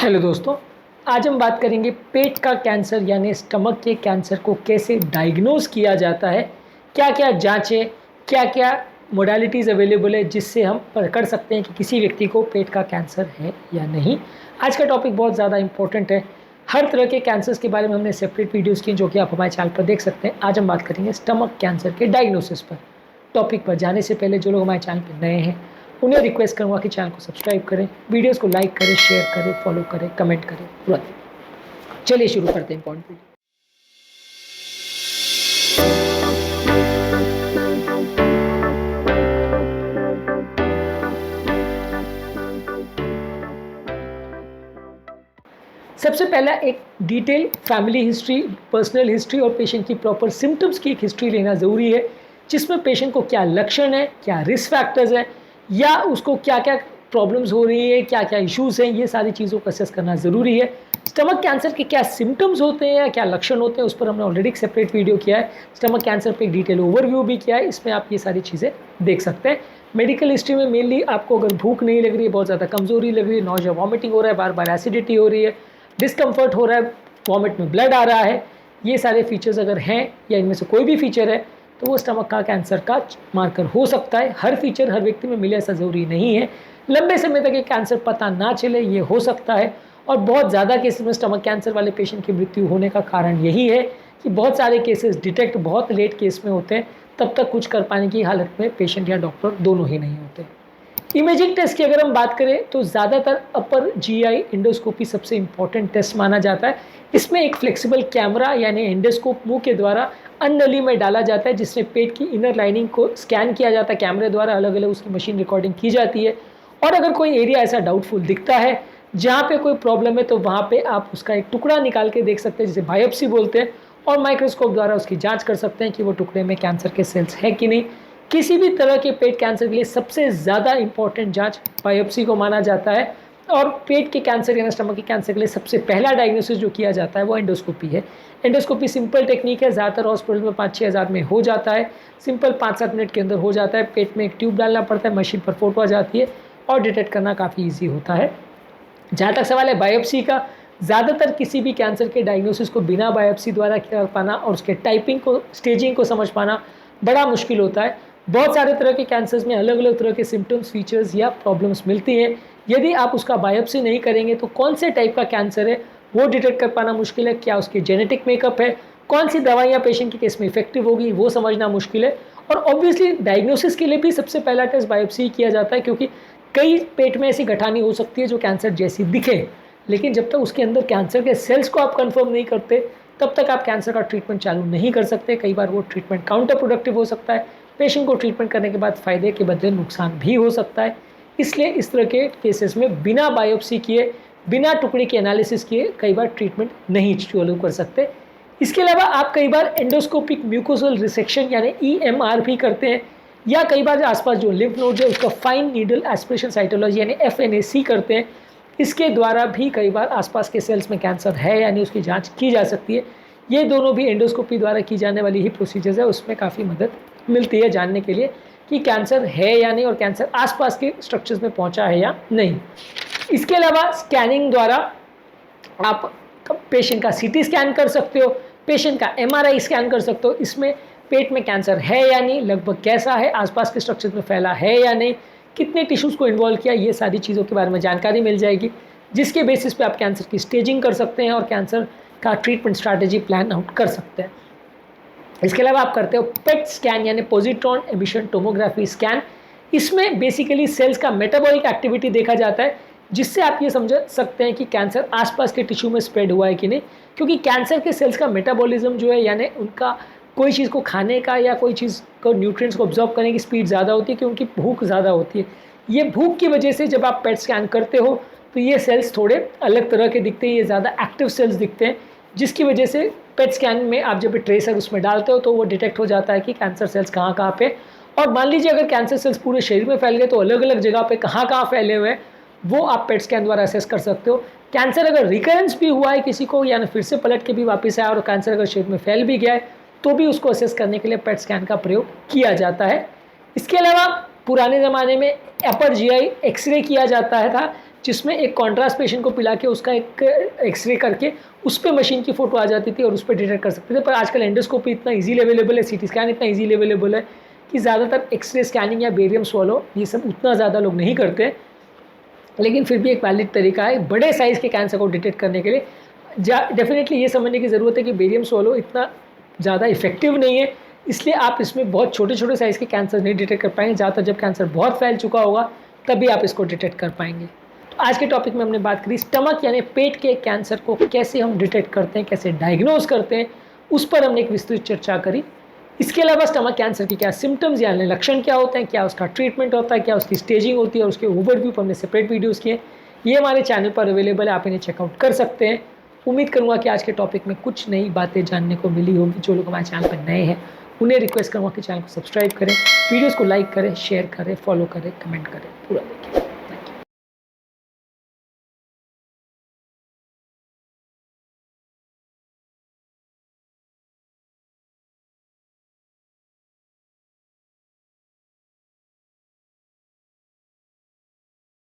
Hello दोस्तों, आज हम बात करेंगे पेट का कैंसर यानी स्टमक के कैंसर को कैसे डायग्नोज किया जाता है। क्या क्या जांचें, क्या क्या मोडालिटीज़ अवेलेबल है जिससे हम पकड़ सकते हैं कि किसी व्यक्ति को पेट का कैंसर है या नहीं। आज का टॉपिक बहुत ज़्यादा इंपॉर्टेंट है। हर तरह के कैंसर्स के बारे में हमने सेपरेट वीडियोज़ की जो कि आप हमारे चैनल पर देख सकते हैं। आज हम बात करेंगे स्टमक कैंसर के डायग्नोसिस पर। टॉपिक पर जाने से पहले जो लोग हमारे चैनल पर नए हैं उन्हें रिक्वेस्ट करूँगा कि चैनल को सब्सक्राइब करें, वीडियोस को लाइक करें, शेयर करें, फॉलो करें, कमेंट करें तुरंत। चलिए शुरू करते हैं पॉइंट वीडियो। सबसे पहला एक detail family history, personal history और पेशेंट की प्रॉपर सिम्टम्स की एक हिस्ट्री लेना ज़रूरी है, जिसमें पेशेंट को क्या लक्षण है, क्या रिस्क फैक्टर्स है, या उसको क्या क्या प्रॉब्लम्स हो रही है, क्या क्या इश्यूज हैं, ये सारी चीज़ों को असेस करना ज़रूरी है। स्टमक कैंसर के क्या सिम्टम्स होते हैं या क्या लक्षण होते हैं उस पर हमने ऑलरेडी एक सेपरेट वीडियो किया है। स्टमक कैंसर पे एक डिटेल ओवरव्यू भी किया है, इसमें आप ये सारी चीज़ें देख सकते हैं। मेडिकल हिस्ट्री में मेनली आपको अगर भूख नहीं लग रही है, बहुत ज़्यादा कमजोरी लग रही है, नॉजिया वॉमिटिंग हो रहा है, बार बार एसिडिटी हो रही है, डिस्कम्फर्ट हो रहा है, वॉमिट में ब्लड आ रहा है, ये सारे फीचर्स अगर हैं या इनमें से कोई भी फीचर है तो वो स्टमक का कैंसर का मार्कर हो सकता है। हर फीचर हर व्यक्ति में मिले ऐसा ज़रूरी नहीं है। लंबे समय तक ये कैंसर पता ना चले, ये हो सकता है। और बहुत ज़्यादा केसेस में स्टमक कैंसर वाले पेशेंट की मृत्यु होने का कारण यही है कि बहुत सारे केसेस डिटेक्ट बहुत लेट केस में होते हैं, तब तक कुछ कर पाने की हालत में पेशेंट या डॉक्टर दोनों ही नहीं होते। इमेजिंग टेस्ट की अगर हम बात करें तो ज़्यादातर अपर जीआई एंडोस्कोपी सबसे इंपॉर्टेंट टेस्ट माना जाता है। इसमें एक फ्लेक्सिबल कैमरा यानी एंडोस्कोप मुंह के द्वारा अन्नली में डाला जाता है, जिसमें पेट की इनर लाइनिंग को स्कैन किया जाता है कैमरे द्वारा, अलग अलग उसकी मशीन रिकॉर्डिंग की जाती है। और अगर कोई एरिया ऐसा डाउटफुल दिखता है जहाँ पे कोई प्रॉब्लम है तो वहाँ पे आप उसका एक टुकड़ा निकाल के देख सकते हैं, जिसे बायोप्सी बोलते हैं, और माइक्रोस्कोप द्वारा उसकी जाँच कर सकते हैं कि वो टुकड़े में कैंसर के सेल्स है कि नहीं। किसी भी तरह के पेट कैंसर के लिए सबसे ज़्यादा इंपॉर्टेंट जांच बायोप्सी को माना जाता है। और पेट के कैंसर यानी स्टमक के कैंसर के लिए सबसे पहला डायग्नोसिस जो किया जाता है वो एंडोस्कोपी है। एंडोस्कोपी सिंपल टेक्निक है, ज़्यादातर हॉस्पिटल में 5-6 हज़ार में हो जाता है। सिंपल 5-7 मिनट के अंदर हो जाता है। पेट में एक ट्यूब डालना पड़ता है, मशीन पर फोटो आ जाती है और डिटेक्ट करना काफ़ी ईजी होता है। जहाँ तक सवाल है बायोप्सी का, ज़्यादातर किसी भी कैंसर के डायग्नोसिस को बिना बायोप्सी द्वारा कर पाना और उसके टाइपिंग को, स्टेजिंग को समझ पाना बड़ा मुश्किल होता है। बहुत सारे तरह के कैंसर्स में अलग अलग तरह के सिम्टम्स, फीचर्स या प्रॉब्लम्स मिलती हैं। यदि आप उसका बायोप्सी नहीं करेंगे तो कौन से टाइप का कैंसर है वो डिटेक्ट कर पाना मुश्किल है। क्या उसकी जेनेटिक मेकअप है, कौन सी दवाइयाँ पेशेंट के केस में इफेक्टिव होगी वो समझना मुश्किल है। और ऑब्वियसली डायग्नोसिस के लिए भी सबसे पहला टेस्ट बायोप्सी किया जाता है, क्योंकि कई पेट में ऐसी गठानी हो सकती है जो कैंसर जैसी दिखे, लेकिन जब तक उसके अंदर कैंसर के सेल्स को आप कन्फर्म नहीं करते तब तक आप कैंसर का ट्रीटमेंट चालू नहीं कर सकते। कई बार वो ट्रीटमेंट काउंटर प्रोडक्टिव हो सकता है, पेशेंट को ट्रीटमेंट करने के बाद फ़ायदे के बदले नुकसान भी हो सकता है। इसलिए इस तरह के केसेस में बिना बायोप्सी किए, बिना टुकड़े के एनालिसिस किए कई बार ट्रीटमेंट नहीं चालू कर सकते। इसके अलावा आप कई बार एंडोस्कोपिक म्यूकोसल रिसेक्शन यानी EMR भी करते हैं, या कई बार आसपास जो लिम्फ नोड है उसका फाइन नीडल एस्पिरेशन साइटोलॉजी यानी FNAC करते हैं। इसके द्वारा भी कई बार आसपास के सेल्स में कैंसर है यानी उसकी जाँच की जा सकती है। ये दोनों भी एंडोस्कोपी द्वारा की जाने वाली ही प्रोसीजर्स है, उसमें काफ़ी मदद मिलती है जानने के लिए कि कैंसर है या नहीं और कैंसर आसपास के स्ट्रक्चर्स में पहुंचा है या नहीं। इसके अलावा स्कैनिंग द्वारा आप पेशेंट का CT स्कैन कर सकते हो, पेशेंट का MRI स्कैन कर सकते हो। इसमें पेट में कैंसर है या नहीं, लगभग कैसा है, आसपास के स्ट्रक्चर्स में फैला है या नहीं, कितने टिश्यूज़ को इन्वॉल्व किया, ये सारी चीज़ों के बारे में जानकारी मिल जाएगी, जिसके बेसिस पे आप कैंसर की स्टेजिंग कर सकते हैं और कैंसर का ट्रीटमेंट स्ट्रैटेजी प्लान आउट कर सकते हैं। इसके अलावा आप करते हो पेट स्कैन यानी पॉजिट्रॉन एमिशन टोमोग्राफी स्कैन। इसमें बेसिकली सेल्स का मेटाबॉलिक एक्टिविटी देखा जाता है, जिससे आप ये समझ सकते हैं कि कैंसर आसपास के टिश्यू में स्प्रेड हुआ है कि नहीं। क्योंकि कैंसर के सेल्स का मेटाबॉलिज्म जो है यानी उनका कोई चीज़ को खाने का या कोई चीज़ को न्यूट्रिएंट्स को ऑब्जॉर्व करने की स्पीड ज़्यादा होती है, कि उनकी भूख ज़्यादा होती है। ये भूख की वजह से जब आप पेट स्कैन करते हो तो ये सेल्स थोड़े अलग तरह के दिखते हैं, ये ज़्यादा एक्टिव सेल्स दिखते हैं, जिसकी वजह से पेट स्कैन में आप जब ट्रेसर उसमें डालते हो तो वो डिटेक्ट हो जाता है कि कैंसर सेल्स कहाँ कहाँ पे। और मान लीजिए अगर कैंसर सेल्स पूरे शरीर में फैल गए तो अलग अलग जगह पे कहाँ कहाँ फैले हुए हैं वो आप पेट स्कैन द्वारा असेस कर सकते हो। कैंसर अगर रिकरेंस भी हुआ है किसी को, यानी फिर से पलट के भी वापस आया और कैंसर अगर शरीर में फैल भी गया है तो भी उसको असेस करने के लिए पेट स्कैन का प्रयोग किया जाता है। इसके अलावा पुराने ज़माने में अपर GI एक्सरे किया जाता था, जिसमें एक कॉन्ट्रास्ट पेशेंट को पिला के उसका एक एक्सरे करके उस पर मशीन की फ़ोटो आ जाती थी और उस पर डिटेक्ट कर सकते थे। पर आजकल एंडोस्कोपी इतना ईजीली अवेलेबल है, सीटी स्कैन इतना ईजीली अवेलेबल है कि ज़्यादातर एक्सरे स्कैनिंग या बेरियम स्वॉलो ये सब उतना ज़्यादा लोग नहीं करते, लेकिन फिर भी एक वैलिड तरीका है बड़े साइज़ के कैंसर को डिटेक्ट करने के लिए। डेफिनेटली ये समझने की ज़रूरत है कि बेरियम स्वॉलो इतना ज़्यादा इफेक्टिव नहीं है, इसलिए आप इसमें बहुत छोटे छोटे साइज़ के कैंसर नहीं डिटेक्ट कर पाएंगे। ज़्यादातर जब कैंसर बहुत फैल चुका होगा तभी आप इसको डिटेक्ट कर पाएंगे। तो आज के टॉपिक में हमने बात करी स्टमक यानी पेट के कैंसर को कैसे हम डिटेक्ट करते हैं, कैसे डायग्नोज करते हैं, उस पर हमने एक विस्तृत चर्चा करी। इसके अलावा स्टमक कैंसर की क्या सिम्टम्स यानी लक्षण क्या होते हैं, क्या उसका ट्रीटमेंट होता है, क्या उसकी स्टेजिंग होती है और उसके ओवरव्यू पर हमने सेपरेट वीडियोस किए। ये हमारे चैनल पर अवेलेबल है, आप इन्हें चेकआउट कर सकते हैं। उम्मीद करूँगा कि आज के टॉपिक में कुछ नई बातें जानने को मिली होगी। जो लोग हमारे चैनल पर नए हैं उन्हें रिक्वेस्ट करूँगा कि चैनल को सब्सक्राइब करें, वीडियोज़ को लाइक करें, शेयर करें, फॉलो करें, कमेंट करें, पूरा देखिए।